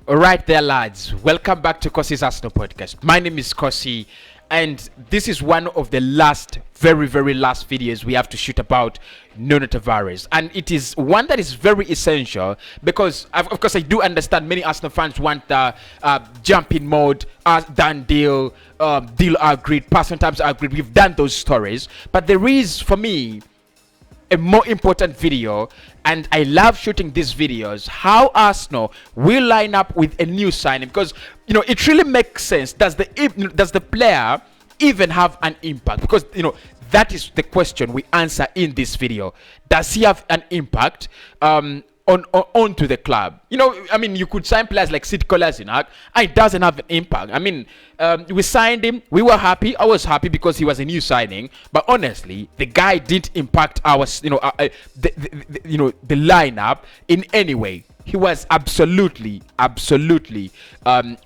All right, there, lads. Welcome back to Cossy's Arsenal podcast. My name is Cossy, and this is one of the last, very last videos we have to shoot about Nuno Tavarez, and it is one that is very essential because, of course, I do understand many Arsenal fans want the jump in mode, done deal, deal agreed, personal terms agreed. We've done those stories, but there is, for me, a more important video, and I love shooting these videos, how Arsenal will line up with a new signing, because it really makes sense. Does the player even have an impact? Because that is the question we answer in this video. Does he have an impact onto the club? You could sign players like Sid Kolasinac, and it doesn't have an impact. We signed him, we were happy, I was happy because he was a new signing, but honestly the guy didn't impact our the lineup in any way. He was absolutely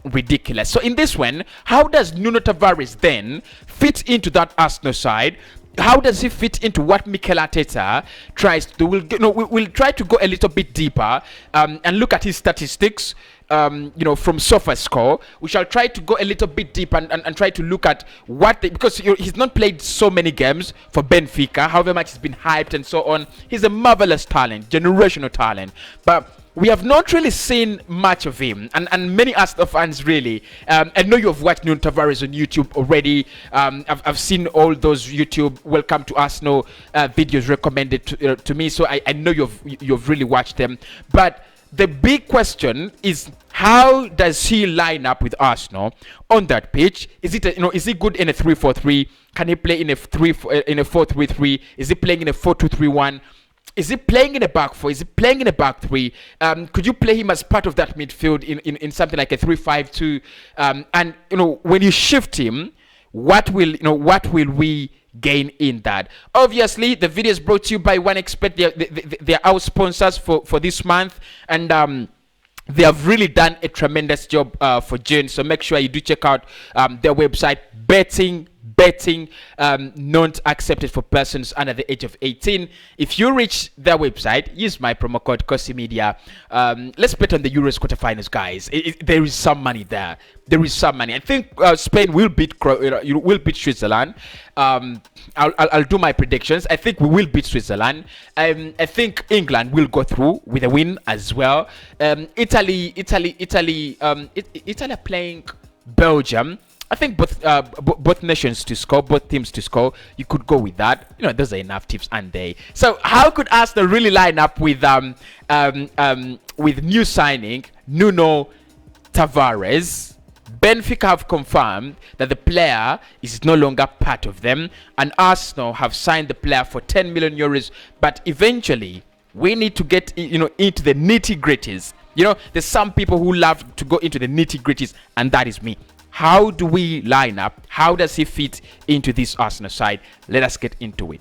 ridiculous. So in this one, how does Nuno Tavarez then fit into that Arsenal side? How does he fit into what Mikel Arteta tries to do? We'll try to go a little bit deeper and look at his statistics from SofaScore. We shall try to go a little bit deeper and try to look at because he's not played so many games for Benfica, however much he's been hyped and so on. He's a marvelous talent, generational talent, but we have not really seen much of him, and many Arsenal fans really. I know you have watched Nuno Tavarez on YouTube already. I've seen all those YouTube Welcome to Arsenal videos recommended to me, so I know you've really watched them. But the big question is, how does he line up with Arsenal on that pitch? Is he good in a 3-4-3? Can he play in a 4-3-3? Is he playing in a 4-2-3-1? Is he playing in a back four? Is he playing in a back three? Could you play him as part of that midfield in something like a 3-5-2? And when you shift him, what will we gain in that? Obviously, the video is brought to you by OneXpert. They are our sponsors for this month, and they have really done a tremendous job for June. So make sure you do check out their website. Betting not accepted for persons under the age of 18. If you reach their website, use my promo code Cossy Media. Let's bet on the Euros quarterfinals, guys. There is some money there. There is some money. I think Spain will beat Switzerland. I'll do my predictions. I think we will beat Switzerland. I think England will go through with a win as well. Italy are playing Belgium. I think both nations to score, both teams to score. You could go with that. Those are enough tips, aren't they? So how could Arsenal really line up with new signing Nuno Tavarez? Benfica have confirmed that the player is no longer part of them, and Arsenal have signed the player for 10 million euros. But eventually, we need to get into the nitty-gritties. There's some people who love to go into the nitty-gritties, and that is me. How do we line up? How does he fit into this Arsenal side? Let us get into it.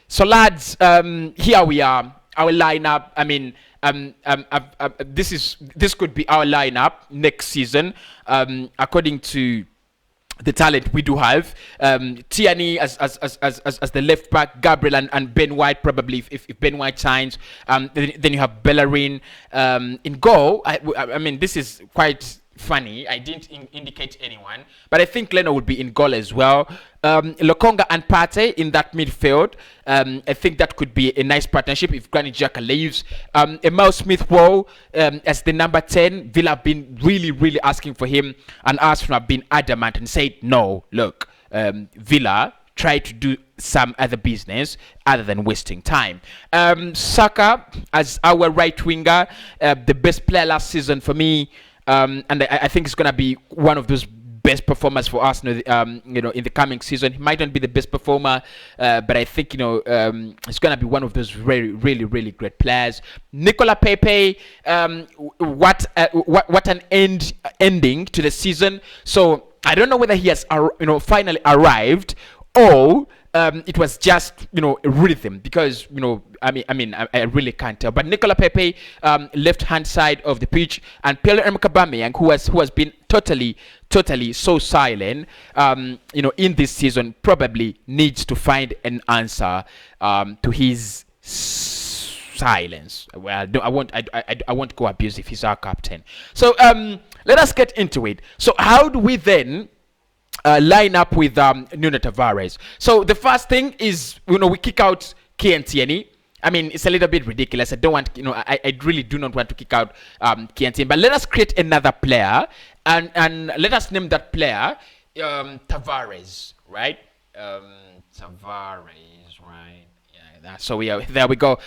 So, lads, here we are. Our lineup. This could be our lineup next season, according to the talent we do have. Tierney as the left back, Gabriel and Ben White probably if Ben White signs. Then you have Bellerin in goal. This is quite funny. I didn't indicate anyone, but I think Leno would be in goal as well. Lokonga and Partey in that midfield. I think that could be a nice partnership if Granit Xhaka leaves. Emile Smith-Rowe as the number 10. Villa have been really asking for him, and Arsenal have been adamant and said no. Look, Villa, try to do some other business other than wasting time. Saka as our right winger, the best player last season for me. And I think it's gonna be one of those best performers for Arsenal, in the coming season. He might not be the best performer, but I think it's gonna be one of those really great players. Nicola Pepe, what an ending to the season. So I don't know whether he has finally arrived, or it was just a rhythm, because I really can't tell. But Nicola Pepe, left hand side of the pitch, and Pierre-Emerick Aubameyang, who has been totally so silent in this season, probably needs to find an answer to his silence. Well, I won't go abusive. He's our captain. So let us get into it. So how do we then line up with Nuno Tavarez? So the first thing is, we kick out Kientieni. I mean, it's a little bit ridiculous. I don't want, I really do not want to kick out Kientieni. But let us create another player, and let us name that player Tavarez, right? Tavares, right? Yeah. So there we go.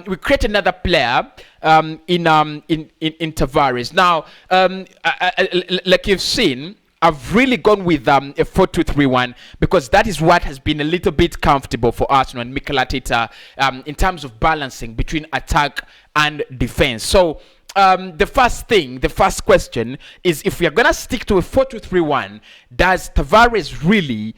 We create another player in Tavarez. Now, like you've seen, I've really gone with a 4-2-3-1 because that is what has been a little bit comfortable for Arsenal and Mikel Arteta in terms of balancing between attack and defense. So the first question is, if we are gonna stick to a 4-2-3-1, does Tavarez really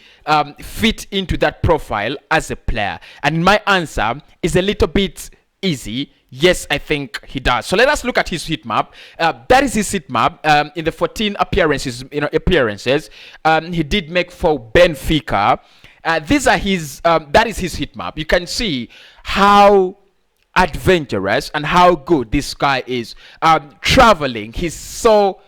fit into that profile as a player? And my answer is a little bit easy. Yes, I think he does. So let us look at his heat map. That is his heat map. In the 14 appearances, he did make for Benfica. These are his. That is his heat map. You can see how adventurous and how good this guy is. Traveling, he's so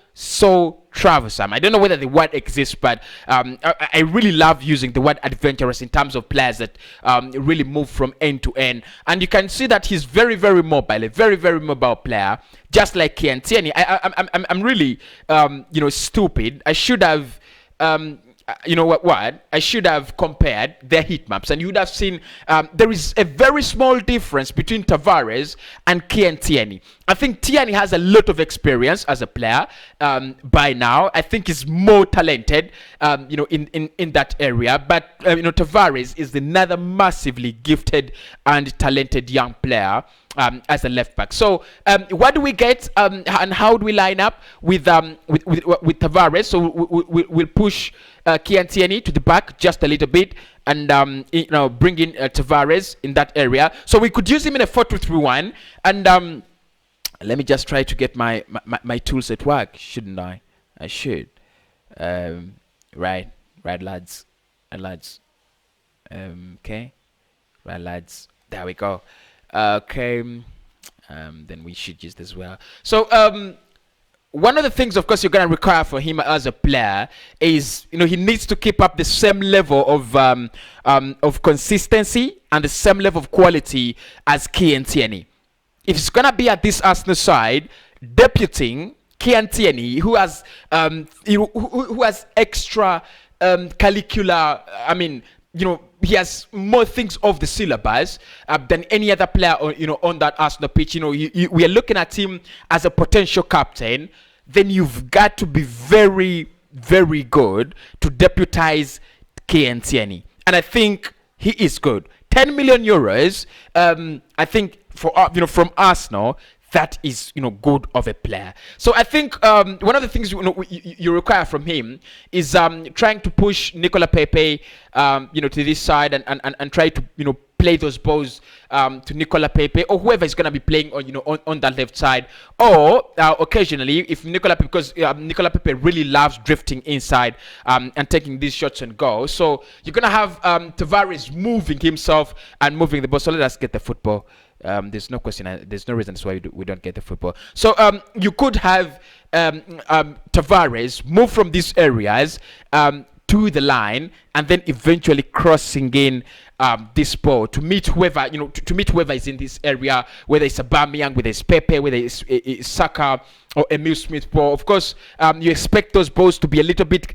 troublesome. I don't know whether the word exists, but I really love using the word adventurous in terms of players that really move from end to end. And you can see that he's very mobile, a very mobile player, just like Kientieni. I'm really stupid. I should have I should have compared their heat maps, and you would have seen there is a very small difference between Tavarez and Kientieni. I think Tierney has a lot of experience as a player by now. I think he's more talented, in that area. But Tavarez is another massively gifted and talented young player as a left back. So what do we get, and how do we line up with Tavarez? So we'll push Kientieni to the back just a little bit, and bring in Tavarez in that area. So we could use him in a 4-2-3-1, and let me just try to get my tools at work, shouldn't I? I should. Right, lads. Okay, right, lads. There we go. Okay, then we should use this as well. So one of the things, of course, you're going to require for him as a player is, he needs to keep up the same level of consistency and the same level of quality as Kientieni. If it's going to be at this Arsenal side, deputing Kientieni, who has who has extra curricular, he has more things off the syllabus than any other player on that Arsenal pitch. We are looking at him as a potential captain. Then you've got to be very good to deputize Kientieni, and I think he is good. 10 million euros. I think from Arsenal, that is good of a player. So I think one of the things you require from him is trying to push Nicola Pepe to this side, and try to play those balls to Nicola Pepe or whoever is going to be playing on that left side, or occasionally if because Nicola Pepe really loves drifting inside and taking these shots and goals. So you're going to have Tavarez moving himself and moving the ball. So let us get the football. There's no question. There's no reason why we don't get the football. So you could have Tavarez move from these areas to the line, and then eventually crossing in this ball to meet whoever to meet whoever is in this area, whether it's Aubameyang, whether it's Pepe, whether it's Saka or Emile Smith Rowe. Of course, you expect those balls to be a little bit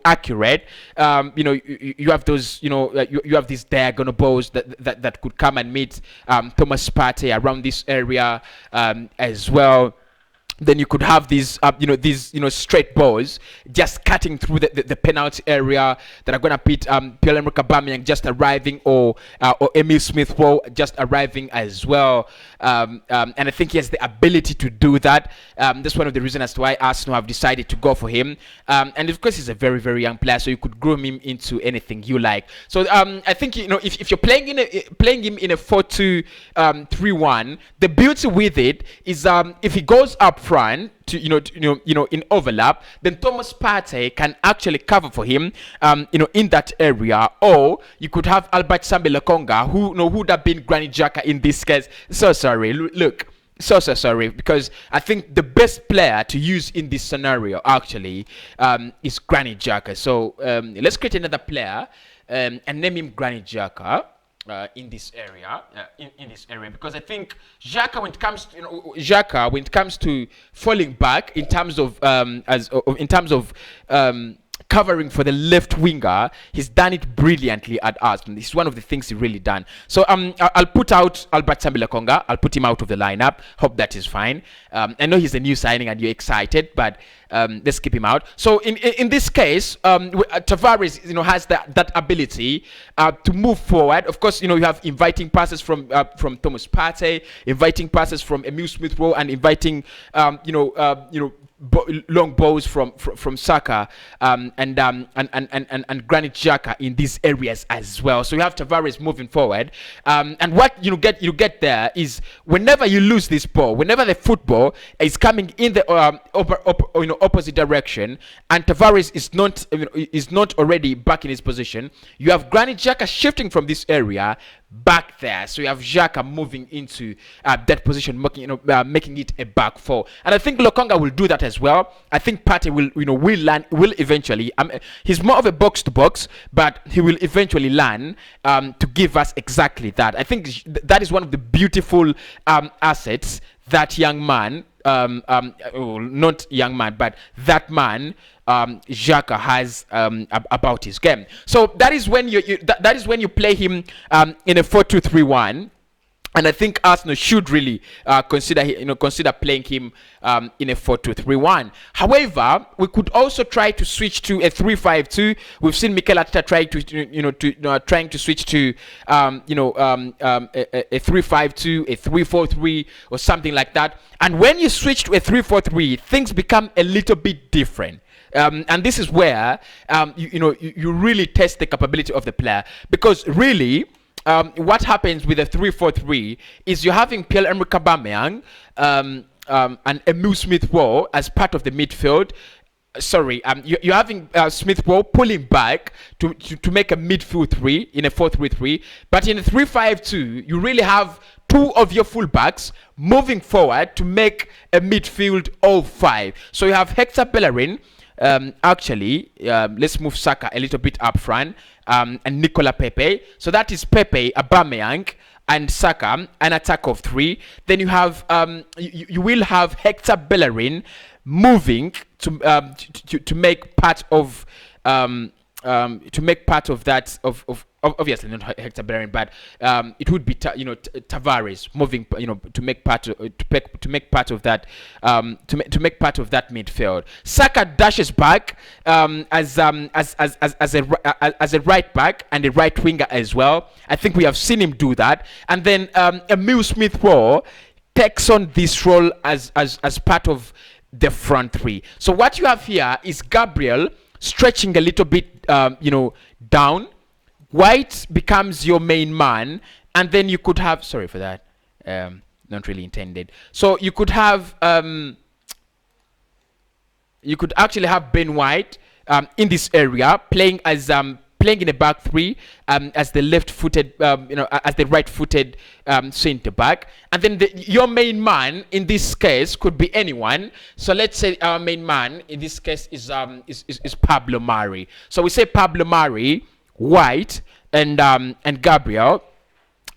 accurate. You have those you have these diagonal balls that could come and meet Thomas Partey around this area as well. Then you could have these straight balls just cutting through the penalty area that are going to pit Pierre-Emerick Aubameyang just arriving, or Emile Smith Rowe just arriving as well. And I think he has the ability to do that. That's one of the reasons as to why Arsenal have decided to go for him. And of course, he's a very young player, so you could groom him into anything you like. So I think if you're playing him in a 4-2-3-1, the beauty with it is if he goes up front to in overlap, then Thomas Partey can actually cover for him in that area. Or you could have Albert Sambi Lokonga, who would have been Granit Xhaka in this case. So sorry, look, so sorry, because I think the best player to use in this scenario actually is Granit Xhaka. So let's create another player and name him Granit Xhaka. In this area, because I think Xhaka, when it comes to falling back in terms of covering for the left winger, he's done it brilliantly at Arsenal. This is one of the things he really done. So I'll put out Albert Sambi Lokonga. I'll put him out of the lineup. Hope that is fine. I know he's a new signing and you're excited, but let's keep him out. So in this case, Tavarez has that ability to move forward. Of course, you have inviting passes from Thomas Partey, inviting passes from Emile Smith-Rowe, and inviting long balls from Saka and Granit Xhaka in these areas as well. So you have Tavarez moving forward, and what you get there is whenever you lose this ball, whenever the football is coming in the opposite direction, and Tavarez is not already back in his position, you have Granit Xhaka shifting from this area back there. So you have Xhaka moving into that position, making it a back four. And I think Lokonga will do that as well. I think Partey will eventually. He's more of a box to box, but he will eventually learn to give us exactly that. I think that is one of the beautiful assets that young man. Not young man, but that man Xhaka has about his game. So that is when that is when you play him in a 4-2-3-1. And I think Arsenal should really consider playing him in a 4-2-3-1. However, we could also try to switch to a 3-5-2. We've seen Mikel Arteta trying to switch to a 3-5-2, a 3-4-3, or something like that. And when you switch to a 3-4-3, things become a little bit different. And this is where you really test the capability of the player, because really. What happens with a 3-4-3 is you're having Pierre-Emerick Aubameyang and Emile Smith-Rowe as part of the midfield. Sorry, you're having Smith-Rowe pulling back to make a midfield three in a 4-3-3. But in a 3-5-2, you really have two of your fullbacks moving forward to make a midfield of five. So you have Hector Bellerin. Let's move Saka a little bit up front, and Nicola Pepe. So that is Pepe, Aubameyang, and Saka, an attack of three. Then you have you will have Hector Bellerin moving to make part of that of obviously not Hector Bellerin, but it would be Tavarez moving to make part of that midfield. Saka dashes back as a right back and a right winger as well. I think we have seen him do that. And then Emile Smith-Rowe takes on this role as part of the front three. So what you have here is Gabriel stretching a little bit down. White becomes your main man, and then you could have, sorry for that, not really intended. So you could have you could actually have Ben White in this area playing in a back three as the left-footed as the right-footed centre back, and then your main man in this case could be anyone. So let's say our main man in this case is Pablo Mari. So we say Pablo Mari, White, and Gabriel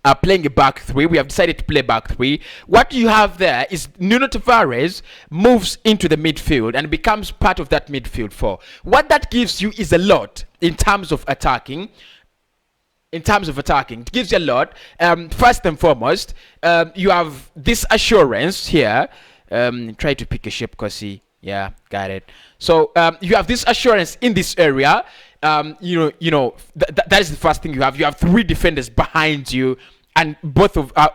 are playing a back three. We have decided to play back three. What you have there is Nuno Tavarez moves into the midfield and becomes part of that midfield four. What that gives you is a lot in terms of attacking. It gives you a lot. First and foremost, you have this assurance here. Try to pick a shape, Cossy. Yeah, got it. So you have this assurance in this area. That is the first thing you have. You have three defenders behind you, and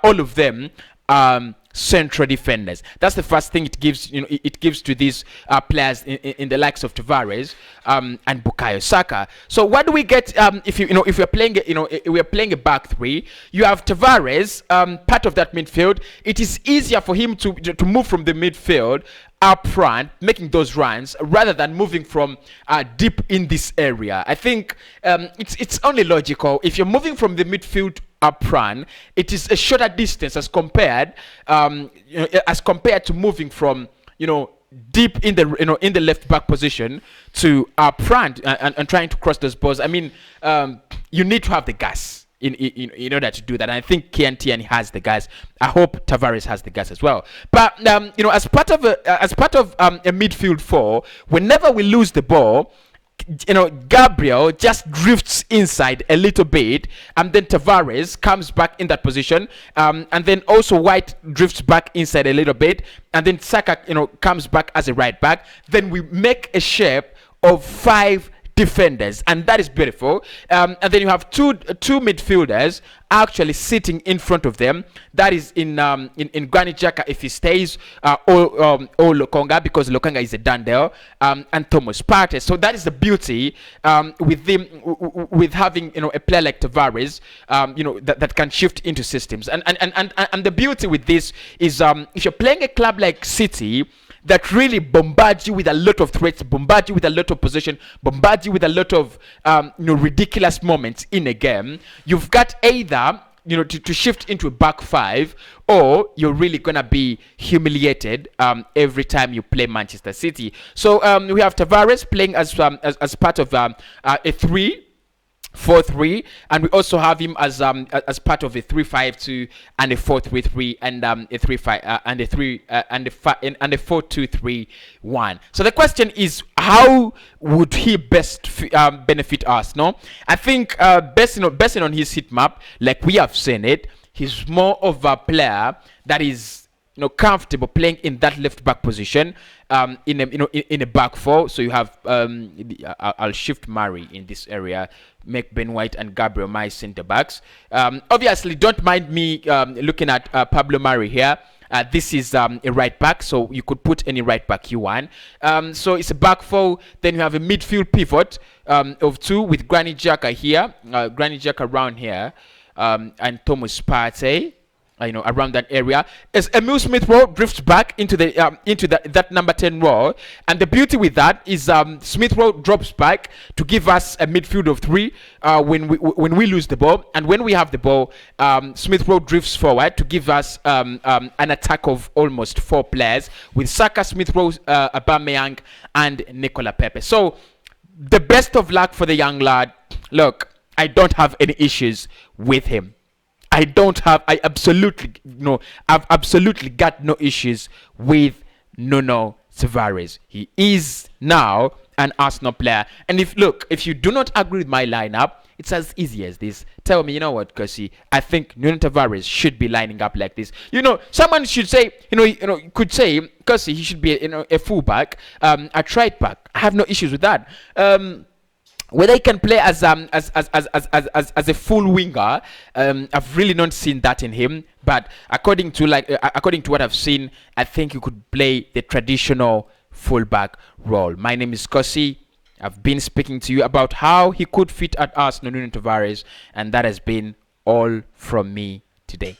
all of them are central defenders. That's the first thing it gives. It gives to these players in the likes of Tavarez and Bukayo Saka. So what do we get if if we're playing we're playing a back three? You have Tavarez part of that midfield. It is easier for him to move from the midfield up front, making those runs rather than moving from deep in this area. I think it's only logical. If you're moving from the midfield up front, it is a shorter distance as compared to moving from deep in the in the left back position to up front and trying to cross those balls. I mean, you need to have the gas in order to do that. And I think Tierney has the guys. I hope Tavarez has the guys as well. But as part of a midfield four, whenever we lose the ball, Gabriel just drifts inside a little bit, and then Tavarez comes back in that position, and then also White drifts back inside a little bit, and then Saka comes back as a right back. Then we make a shape of 5 defenders, and that is beautiful. And then you have two midfielders actually sitting in front of them. That is in Granit Xhaka if he stays, or Lokonga, because Lokonga is a Dandel, and Thomas Partey. So that is the beauty with having a player like Tavarez, that can shift into systems. And the beauty with this is if you're playing a club like City that really bombards you with a lot of threats, bombards you with a lot of possession, bombards you with a lot of ridiculous moments in a game, you've got either to shift into a back 5, or you're really gonna be humiliated every time you play Manchester City. So we have Tavarez playing as part of a 3-4-3, and we also have him as part of a 3-5-2 and a 4-3-3 and a 3-5 and a 4-2-3-1. So the question is, how would he best benefit us? No, I think based on his heat map, like we have seen it, he's more of a player that is comfortable playing in that left back position, in a back 4. So you have I'll shift Murray in this area, make Ben White and Gabriel my center backs. Obviously, don't mind me looking at Pablo Murray here. This is a right back, so you could put any right back you want. So it's a back 4. Then you have a midfield pivot of 2 with Granit Xhaka here, Granit Xhaka around here, and Thomas Partey around that area. As Emil Smith Rowe drifts back into that number 10 role, and the beauty with that is Smith Rowe drops back to give us a midfield of 3 when we lose the ball, and when we have the ball, Smith Rowe drifts forward to give us an attack of almost 4 players with Saka, Smith Rowe, Aubameyang, and Nicola Pepe. So the best of luck for the young lad. Look, I don't have any issues with him. I've absolutely got no issues with Nuno Tavarez. He is now an Arsenal player. And if you do not agree with my lineup, it's as easy as this. Tell me, what, Cossy, I think Nuno Tavarez should be lining up like this. Someone should say, could say, Cossy, he should be a fullback, a right back. I have no issues with that. Whether he can play as a full winger, I've really not seen that in him. But according to what I've seen, I think you could play the traditional fullback role. My name is Cossy. I've been speaking to you about how he could fit at Arsenal, Nuno Tavarez, and that has been all from me today.